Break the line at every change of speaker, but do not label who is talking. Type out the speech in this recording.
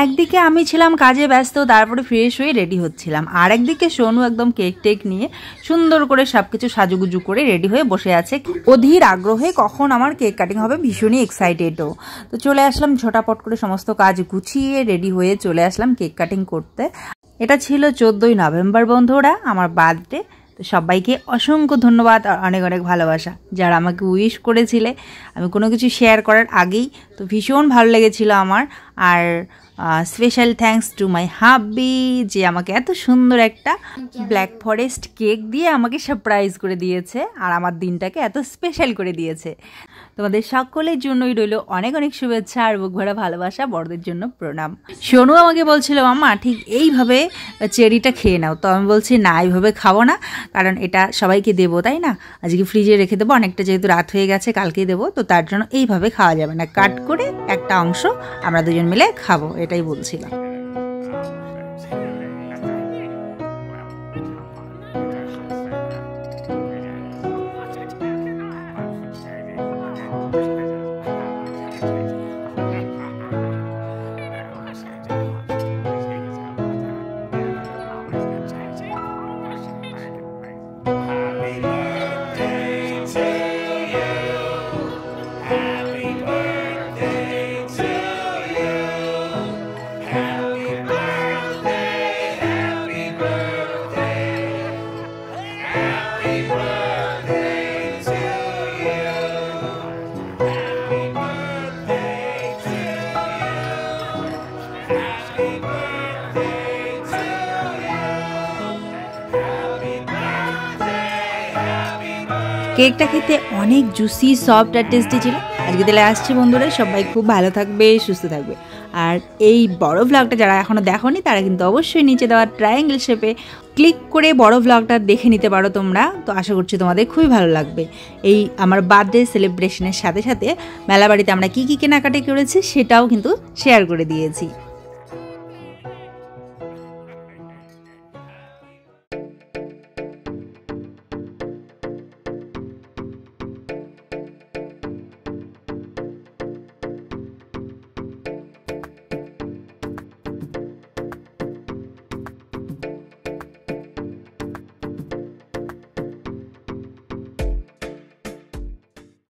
একদিকে আমি ছিলাম কাজে ব্যস্ত, তারপরে ফ্রেশ হয়ে রেডি হচ্ছিলাম, আর একদিকে সোনু একদম কেক টেক নিয়ে সুন্দর করে সবকিছু সাজুগুজু করে রেডি হয়ে বসে আছে অধীর আগ্রহে কখন আমার কেক কাটিং হবে, ভীষণই এক্সাইটেডও। তো চলে আসলাম ঝটাপট করে সমস্ত কাজ গুছিয়ে রেডি হয়ে চলে আসলাম কেক কাটিং করতে। এটা ছিল 14ই নভেম্বর বন্ধুরা, আমার বার্থডে। তো সবাইকে অসংখ্য ধন্যবাদ আর অনেক অনেক ভালোবাসা যারা আমাকে উইশ করেছিলে আমি কোনো কিছু শেয়ার করার আগেই। তো ভীষণ ভালো লেগেছিল আমার। আর স্পেশাল থ্যাঙ্কস টু মাই হাব্বি যে আমাকে এত সুন্দর একটা ব্ল্যাক ফরেস্ট কেক দিয়ে আমাকে সারপ্রাইজ করে দিয়েছে আর আমার দিনটাকে এত স্পেশাল করে দিয়েছে। তোমাদের সকলের জন্যই রইল অনেক অনেক শুভেচ্ছা আর বুক ভরা ভালোবাসা, বড়দের জন্য প্রণাম। সোনু আমাকে বলছিল মাম্মা ঠিক এইভাবে চেরিটা খেয়ে নাও, তো আমি বলছি না এইভাবে খাবো না, কারণ এটা সবাইকে দেবো তাই না, আজকে ফ্রিজে রেখে দেবো, অনেকটা যেহেতু রাত হয়ে গেছে কালকেই দেবো, তো তার জন্য এইভাবে খাওয়া যাবে না, কাট করে একটা অংশ আমরা দুজন মিলে খাবো, এটাই বলছিলাম। কেকটা খেতে অনেক জুসি, সফট আর টেস্টি ছিল। আজকে তাহলে আসছি বন্ধুরা, সবাই খুব ভালো থাকবে, সুস্থ থাকবে। আর এই বড় ভ্লগটা যারা এখনও দেখোনি তারা কিন্তু অবশ্যই নিচে দেওয়া ট্রায়াঙ্গেল শেপে ক্লিক করে বড় ভ্লগটা দেখে নিতে পারো তোমরা। তো আশা করছি তোমাদের খুবই ভালো লাগবে। এই আমার বার্থডে সেলিব্রেশনের সাথে সাথে মেলা বাড়িতে আমরা কী কী কেনাকাটি করেছি সেটাও কিন্তু শেয়ার করে দিয়েছি।